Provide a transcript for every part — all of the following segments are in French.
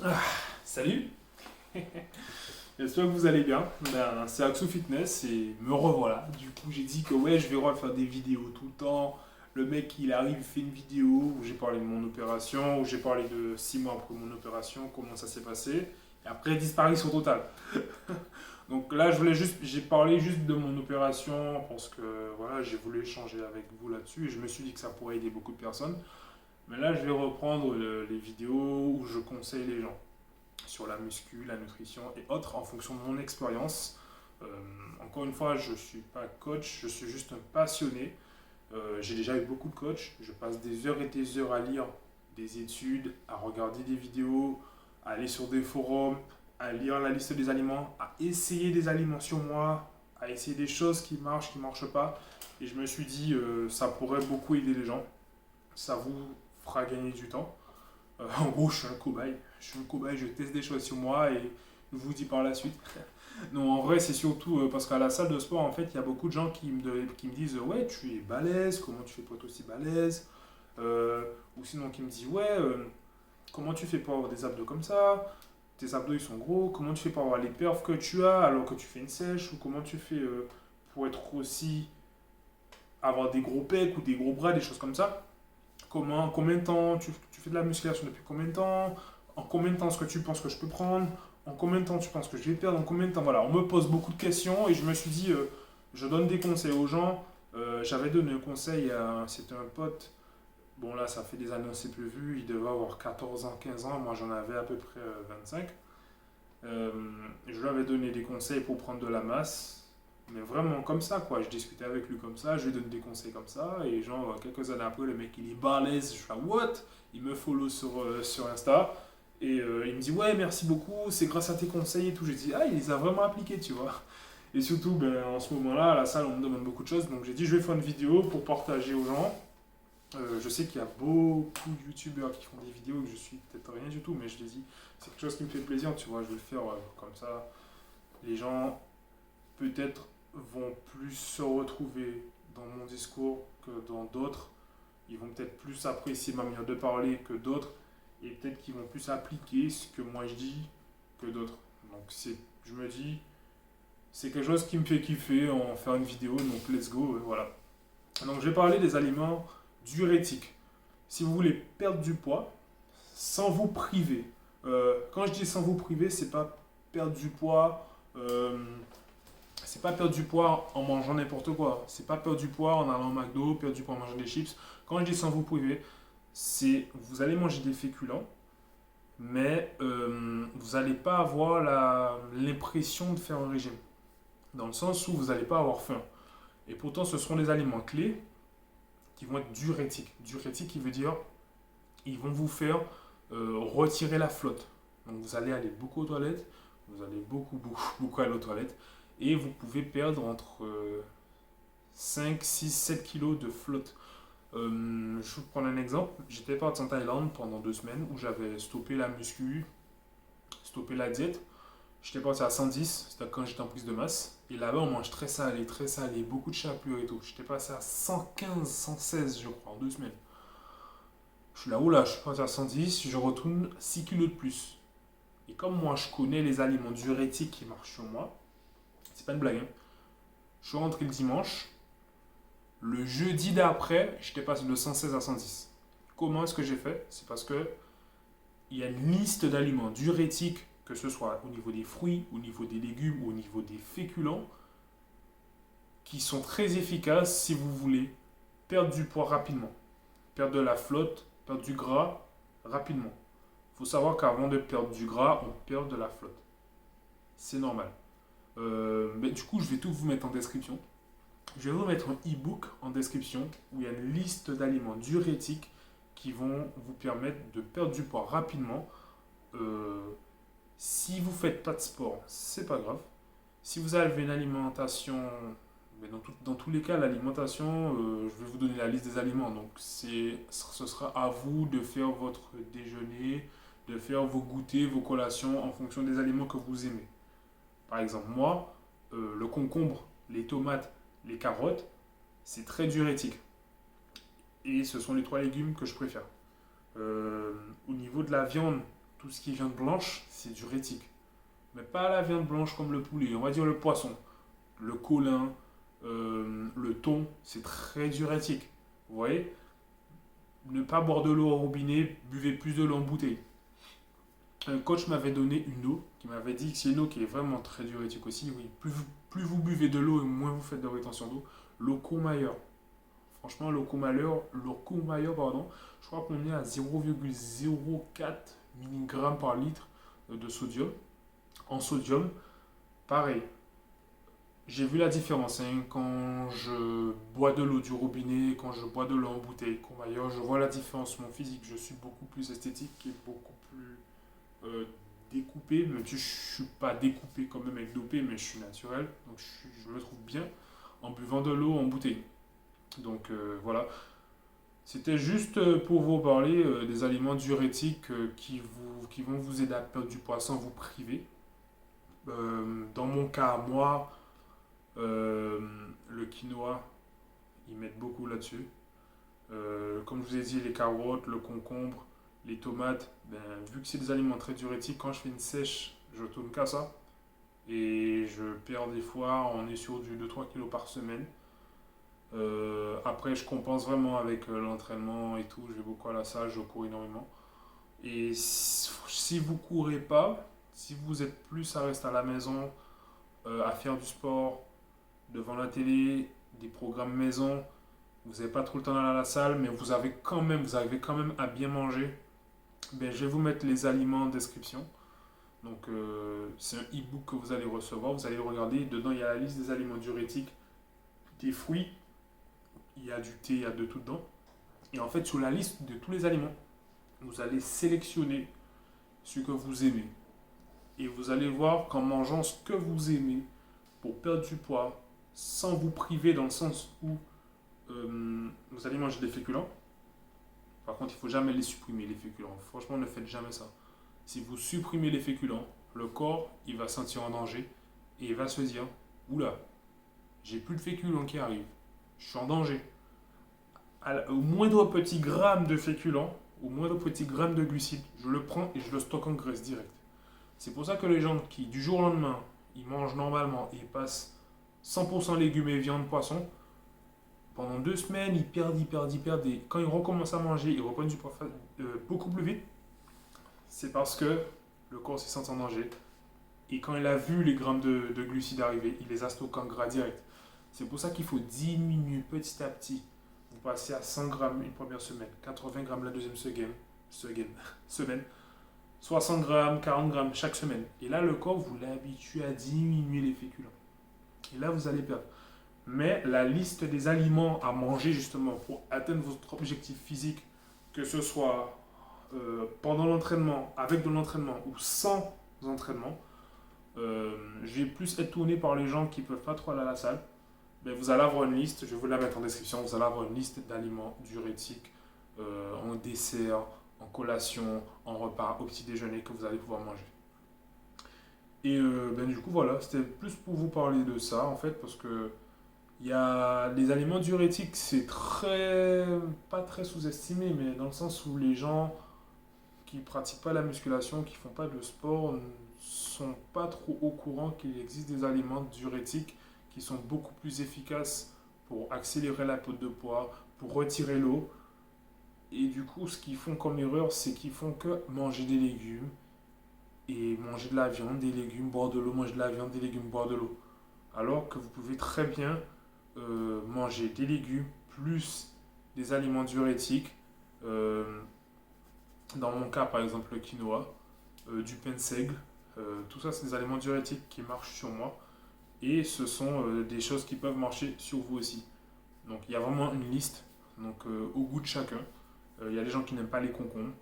Ah, salut. J'espère que vous allez bien. C'est Axo Fitness et me revoilà. Du coup, j'ai dit que ouais, je vais refaire des vidéos tout le temps. Le mec, il arrive, il fait une vidéo où j'ai parlé de mon opération, où j'ai parlé de 6 mois après mon opération, comment ça s'est passé. Et après, disparition totale. Donc là, j'ai parlé juste de mon opération parce que voilà, j'ai voulu échanger avec vous là-dessus et je me suis dit que ça pourrait aider beaucoup de personnes. Mais là, je vais reprendre les vidéos où je conseille les gens sur la muscu, la nutrition et autres en fonction de mon expérience. Euh, Encore une fois, je ne suis pas coach, je suis juste un passionné. J'ai déjà eu beaucoup de coachs. Je passe des heures et des heures à lire des études, à regarder des vidéos, à aller sur des forums, à lire la liste des aliments, à essayer des aliments sur moi, à essayer des choses qui marchent pas. Et je me suis dit, ça pourrait beaucoup aider les gens. Ça vous fera gagner du temps. En gros, je suis un cobaye. Je suis un cobaye, je teste des choses sur moi et je vous dis par la suite. Non, en vrai, c'est surtout parce qu'à la salle de sport, en fait, il y a beaucoup de gens qui me disent ouais, tu es balèze, comment tu fais pour être aussi balèze. Ou sinon, qui me disent ouais, comment tu fais pour avoir des abdos comme ça. Tes abdos, ils sont gros. Comment tu fais pour avoir les perfs que tu as alors que tu fais une sèche. Ou comment tu fais pour être aussi. Avoir des gros pecs ou des gros bras, des choses comme ça. Combien de temps tu fais de la musculation depuis combien de temps? En combien de temps est-ce que tu penses que je peux prendre? En combien de temps tu penses que je vais perdre? En combien de temps? Voilà, on me pose beaucoup de questions et je me suis dit, je donne des conseils aux gens. J'avais donné un conseil à, c'était un pote. Bon là, ça fait des années, on ne s'est plus vu. Il devait avoir 14 ans, 15 ans. Moi, j'en avais à peu près 25. Euh, je lui avais donné des conseils pour prendre de la masse. Mais vraiment comme ça, quoi. Je discutais avec lui comme ça, je lui donne des conseils comme ça. Et genre, quelques années après, le mec, il est balèze. Je fais, what? Il me follow sur Insta. Et il me dit, ouais, merci beaucoup, c'est grâce à tes conseils et tout. J'ai dit, ah, il les a vraiment appliqués, tu vois. Et surtout, ben, en ce moment-là, à la salle, on me demande beaucoup de choses. Donc j'ai dit, je vais faire une vidéo pour partager aux gens. Je sais qu'il y a beaucoup de youtubeurs qui font des vidéos que je suis peut-être rien du tout, mais je les dis, c'est quelque chose qui me fait plaisir, tu vois. Je vais le faire comme ça. Les gens, peut-être, vont plus se retrouver dans mon discours que dans d'autres. Ils vont peut-être plus apprécier ma manière de parler que d'autres. Et peut-être qu'ils vont plus appliquer ce que moi je dis que d'autres. Donc je me dis, c'est quelque chose qui me fait kiffer en faire une vidéo, donc let's go, voilà. Donc je vais parler des aliments diurétiques. Si vous voulez perdre du poids, sans vous priver. Quand je dis sans vous priver, c'est pas perdre du poids euh, c'est pas perdre du poids en mangeant n'importe quoi. C'est pas perdre du poids en allant au McDo, perdre du poids en mangeant des chips. Quand je dis sans vous priver, c'est vous allez manger des féculents, mais vous n'allez pas avoir l'impression de faire un régime. Dans le sens où vous n'allez pas avoir faim. Et pourtant, ce seront les aliments clés qui vont être diurétiques. Diurétique qui veut dire ils vont vous faire retirer la flotte. Donc vous allez aller beaucoup aux toilettes, vous allez beaucoup aller aux toilettes, et vous pouvez perdre entre 5, 6, 7 kilos de flotte. Je vous prends un exemple. J'étais parti en Thaïlande pendant 2 semaines où j'avais stoppé la muscu, stoppé la diète. J'étais parti à 110, c'était quand j'étais en prise de masse. Et là-bas, on mange très salé, beaucoup de chapelure et tout. J'étais passé à 115, 116, je crois, en 2 semaines. Je suis là, oula, je suis passé à 110, je retourne 6 kilos de plus. Et comme moi, je connais les aliments diurétiques qui marchent sur moi, c'est pas une blague, hein. Je suis rentré le dimanche. Le jeudi d'après, j'étais passé de 116 à 110. Comment est-ce que j'ai fait? C'est parce que il y a une liste d'aliments diurétiques, que ce soit au niveau des fruits, au niveau des légumes ou au niveau des féculents, qui sont très efficaces si vous voulez perdre du poids rapidement, perdre de la flotte, perdre du gras rapidement. Il faut savoir qu'avant de perdre du gras, on perd de la flotte. C'est normal. Mais du coup, je vais tout vous mettre en description. Je vais vous mettre un e-book en description où il y a une liste d'aliments diurétiques qui vont vous permettre de perdre du poids rapidement. Euh, Si vous ne faites pas de sport, c'est pas grave. Si vous avez une alimentation, mais dans tous les cas, l'alimentation, je vais vous donner la liste des aliments. Donc ce sera à vous de faire votre déjeuner, de faire vos goûters, vos collations en fonction des aliments que vous aimez. Par exemple, moi, le concombre, les tomates, les carottes, c'est très diurétique. Et ce sont les trois légumes que je préfère. Au niveau de la viande, tout ce qui est viande blanche, c'est diurétique. Mais pas la viande blanche comme le poulet, on va dire le poisson, le colin, le thon, c'est très diurétique. Vous voyez? Ne pas boire de l'eau au robinet, buvez plus de l'eau en bouteille. Un coach m'avait donné une eau qui m'avait dit que c'est une eau qui est vraiment très diurétique aussi. Oui, plus vous buvez de l'eau et moins vous faites de rétention d'eau. L'eau Courmayeur. Franchement, l'eau Courmayeur, pardon, je crois qu'on est à 0,04 mg par litre de sodium. En sodium, pareil. J'ai vu la différence quand je bois de l'eau du robinet, quand je bois de l'eau en bouteille Courmayeur, je vois la différence. Mon physique, je suis beaucoup plus esthétique et beaucoup plus découpé, même si je suis pas découpé comme un mec dopé, mais je suis naturel, donc je me trouve bien en buvant de l'eau en bouteille. Donc voilà, c'était juste pour vous parler des aliments diurétiques qui vont vous aider à perdre du poids sans vous priver. Dans mon cas, moi, le quinoa, ils mettent beaucoup là-dessus. Comme je vous ai dit, les carottes, le concombre, les tomates, ben, vu que c'est des aliments très diurétiques, quand je fais une sèche, je tourne qu'à ça. Et je perds des fois, on est sur du 2-3 kilos par semaine. Après, je compense vraiment avec l'entraînement et tout. Je vais beaucoup à la salle, je cours énormément. Et si vous courez pas, si vous êtes plus à rester à la maison, à faire du sport, devant la télé, des programmes maison, vous n'avez pas trop le temps d'aller à la salle, mais vous avez quand même à bien manger, ben, je vais vous mettre les aliments en description. Donc, c'est un e-book que vous allez recevoir. Vous allez le regarder. Dedans, il y a la liste des aliments diurétiques, des fruits. Il y a du thé, il y a de tout dedans. Et en fait, sur la liste de tous les aliments, vous allez sélectionner ce que vous aimez. Et vous allez voir qu'en mangeant ce que vous aimez, pour perdre du poids, sans vous priver dans le sens où vous allez manger des féculents. Par contre, il ne faut jamais les supprimer, les féculents. Franchement, ne faites jamais ça. Si vous supprimez les féculents, le corps, il va se sentir en danger et il va se dire, oula, j'ai plus de féculents qui arrivent, je suis en danger. Au moindre petit gramme de féculents, au moindre petit gramme de glucides, je le prends et je le stocke en graisse directe. C'est pour ça que les gens qui, du jour au lendemain, ils mangent normalement et ils passent 100% légumes et viande, poisson, pendant 2 semaines, ils perdent. Et quand ils recommencent à manger, ils reprennent du poids beaucoup plus vite. C'est parce que le corps se sent en danger. Et quand il a vu les grammes de glucides arriver, il les a stockés en gras direct. C'est pour ça qu'il faut diminuer petit à petit. Vous passez à 100 grammes une première semaine, 80 grammes la deuxième semaine, 60 grammes, 40 grammes chaque semaine. Et là, le corps, vous l'habitue à diminuer les féculents. Et là, vous allez perdre. Mais la liste des aliments à manger justement pour atteindre votre objectif physique, que ce soit pendant l'entraînement, avec de l'entraînement ou sans entraînement, je vais plus être tourné par les gens qui ne peuvent pas trop aller à la salle. Mais vous allez avoir une liste, je vais vous la mettre en description, vous allez avoir une liste d'aliments diurétiques en dessert, en collation, en repas, au petit déjeuner que vous allez pouvoir manger. Et du coup voilà, c'était plus pour vous parler de ça en fait, parce que il y a les aliments diurétiques, c'est pas très sous-estimé, mais dans le sens où les gens qui pratiquent pas la musculation, qui font pas de sport, ne sont pas trop au courant qu'il existe des aliments diurétiques qui sont beaucoup plus efficaces pour accélérer la perte de poids, pour retirer l'eau. Et du coup, ce qu'ils font comme erreur, c'est qu'ils font que manger des légumes et manger de la viande, des légumes, boire de l'eau, manger de la viande, des légumes, boire de l'eau. Alors que vous pouvez très bien manger des légumes plus des aliments diurétiques. Dans mon cas, par exemple, le quinoa, du pain de seigle. Tout ça, c'est des aliments diurétiques qui marchent sur moi. Et ce sont des choses qui peuvent marcher sur vous aussi. Donc, il y a vraiment une liste donc, au goût de chacun. Il y a des gens qui n'aiment pas les concombres.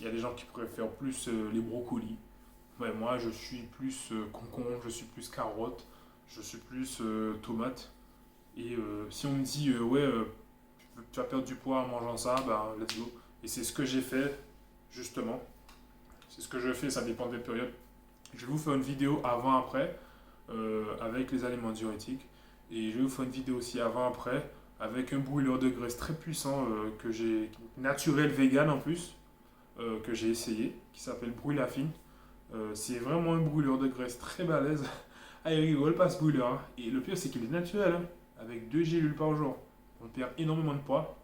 Il y a des gens qui préfèrent plus les brocolis. Ouais, moi, je suis plus concombre, je suis plus carotte, je suis plus tomate. Et si on me dit, tu vas perdre du poids en mangeant ça, ben, let's go. Et c'est ce que j'ai fait, justement. C'est ce que je fais, ça dépend des périodes. Je vais vous faire une vidéo avant-après avec les aliments diurétiques. Et je vais vous faire une vidéo aussi avant-après avec un brûleur de graisse très puissant que j'ai, naturel, vegan en plus. que j'ai essayé, qui s'appelle Brûlafine. C'est vraiment un brûleur de graisse très balèze. Ah, il rigole pas ce brûleur, hein. Et le pire, c'est qu'il est naturel, hein, avec 2 gélules par jour. On perd énormément de poids.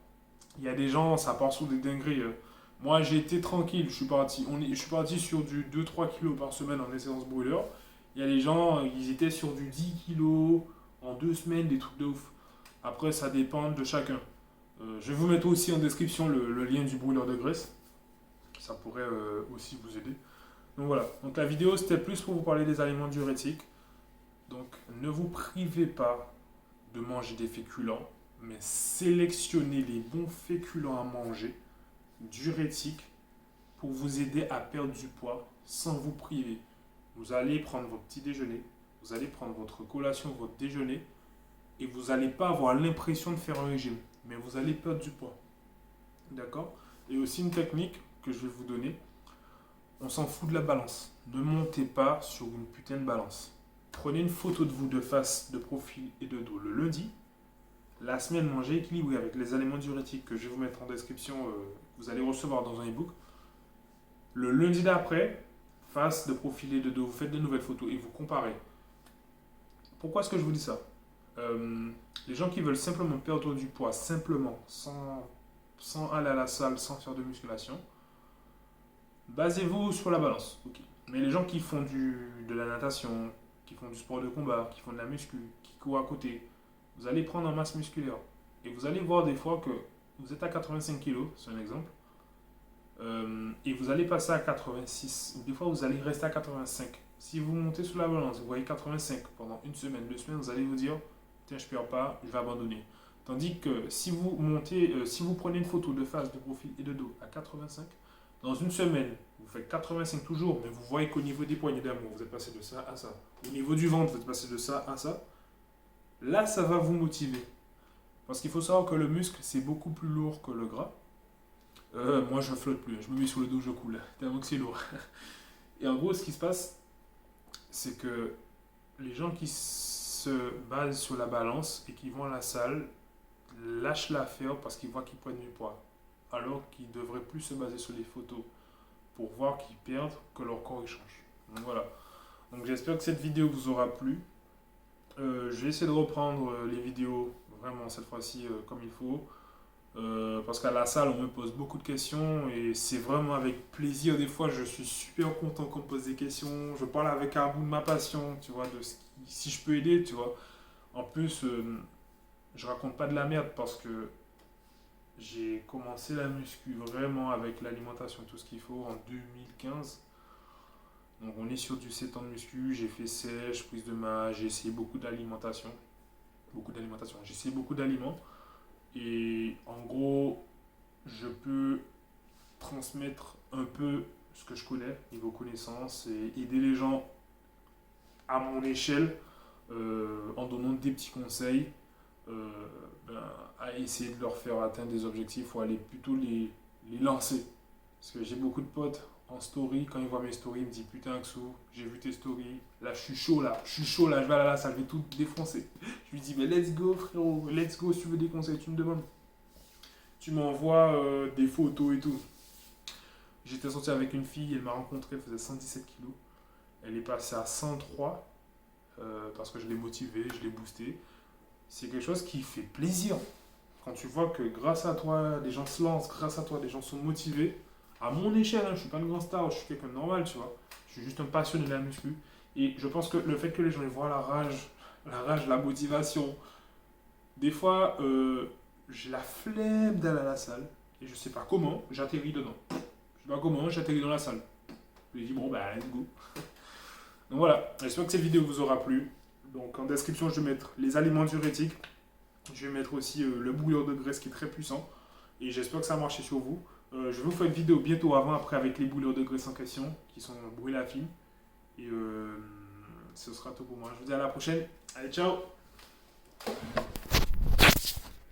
Il y a des gens, ça part sur des dingueries. Moi, j'ai été tranquille. Je suis parti sur du 2-3 kilos par semaine en séance brûleur. Il y a des gens, ils étaient sur du 10 kilos en 2 semaines, des trucs de ouf. Après, ça dépend de chacun. Je vais vous mettre aussi en description le lien du brûleur de graisse. Ça pourrait aussi vous aider. Donc voilà. Donc la vidéo, c'était plus pour vous parler des aliments diurétiques. Donc ne vous privez pas de manger des féculents, mais sélectionnez les bons féculents à manger, diurétiques, pour vous aider à perdre du poids sans vous priver. Vous allez prendre votre petit déjeuner, vous allez prendre votre collation, votre déjeuner, et vous n'allez pas avoir l'impression de faire un régime, mais vous allez perdre du poids. D'accord? Et aussi une technique que je vais vous donner, on s'en fout de la balance. Ne montez pas sur une putain de balance. Prenez une photo de vous de face, de profil et de dos le lundi. La semaine, mangez équilibré avec les aliments diurétiques que je vais vous mettre en description, que vous allez recevoir dans un ebook. Le lundi d'après, face, de profil et de dos, vous faites de nouvelles photos et vous comparez. Pourquoi est-ce que je vous dis ça? Les gens qui veulent simplement perdre du poids, simplement, sans aller à la salle, sans faire de musculation, basez-vous sur la balance. Okay. Mais les gens qui font de la natation, qui font du sport de combat, qui font de la muscu, qui courent à côté, vous allez prendre en masse musculaire. Et vous allez voir des fois que vous êtes à 85 kg, c'est un exemple, et vous allez passer à 86. Des fois, vous allez rester à 85. Si vous montez sur la balance, vous voyez 85 pendant une semaine, 2 semaines, vous allez vous dire, tiens, je ne perds pas, je vais abandonner. Tandis que si vous montez, si vous prenez une photo de face, de profil et de dos à 85, dans une semaine, vous faites 85 toujours, mais vous voyez qu'au niveau des poignées d'amour, vous êtes passé de ça à ça. Au niveau du ventre, vous êtes passé de ça à ça. Là, ça va vous motiver. Parce qu'il faut savoir que le muscle, c'est beaucoup plus lourd que le gras. Moi, je flotte plus. Je me mets sur le dos, je coule. Tellement que c'est lourd. Et en gros, ce qui se passe, c'est que les gens qui se basent sur la balance et qui vont à la salle lâchent l'affaire parce qu'ils voient qu'ils prennent du poids. Alors qu'ils devraient plus se baser sur les photos pour voir qu'ils perdent, que leur corps il change. Donc voilà. Donc j'espère que cette vidéo vous aura plu. Je vais essayer de reprendre les vidéos vraiment cette fois-ci comme il faut. Parce qu'à la salle, on me pose beaucoup de questions et c'est vraiment avec plaisir. Des fois, je suis super content qu'on me pose des questions. Je parle avec un bout de ma passion, tu vois, de si je peux aider, tu vois. En plus, je raconte pas de la merde parce que j'ai commencé la muscu vraiment avec l'alimentation, tout ce qu'il faut en 2015. Donc on est sur du 7 ans de muscu, j'ai fait sèche, prise de masse, j'ai essayé beaucoup d'alimentation. J'ai essayé beaucoup d'aliments. Et en gros, je peux transmettre un peu ce que je connais, niveau connaissances, et aider les gens à mon échelle en donnant des petits conseils à essayer de leur faire atteindre des objectifs ou aller plutôt les lancer. Parce que j'ai beaucoup de potes en story, quand ils voient mes stories, ils me disent putain Axou, j'ai vu tes stories, là je suis chaud là, je vais aller à la salle, je vais tout défoncer. Je lui dis mais let's go frérot, let's go, si tu veux des conseils, tu me demandes. Tu m'envoies des photos et tout. J'étais sorti avec une fille, elle m'a rencontré, elle faisait 117 kilos. Elle est passée à 103 parce que je l'ai motivée, je l'ai boostée. C'est quelque chose qui fait plaisir. Quand tu vois que grâce à toi, des gens se lancent, grâce à toi, des gens sont motivés. À mon échelle, hein, je ne suis pas une grande star, je suis quelqu'un de normal, tu vois. Je suis juste un passionné de la muscu. Et je pense que le fait que les gens voient la rage, la motivation, des fois, j'ai la flemme d'aller à la salle et je sais pas comment j'atterris dedans. Je sais pas comment j'atterris dans la salle. Je lui dis bon bah let's go. Donc voilà, j'espère que cette vidéo vous aura plu. Donc en description je vais mettre les aliments diurétiques. Je vais mettre aussi le bouillon de graisse qui est très puissant. Et j'espère que ça a marché sur vous. Je vais vous faire une vidéo bientôt avant après avec les bouillons de graisse en question qui sont brûlés à fine. Et ce sera tout pour moi. Je vous dis à la prochaine. Allez ciao.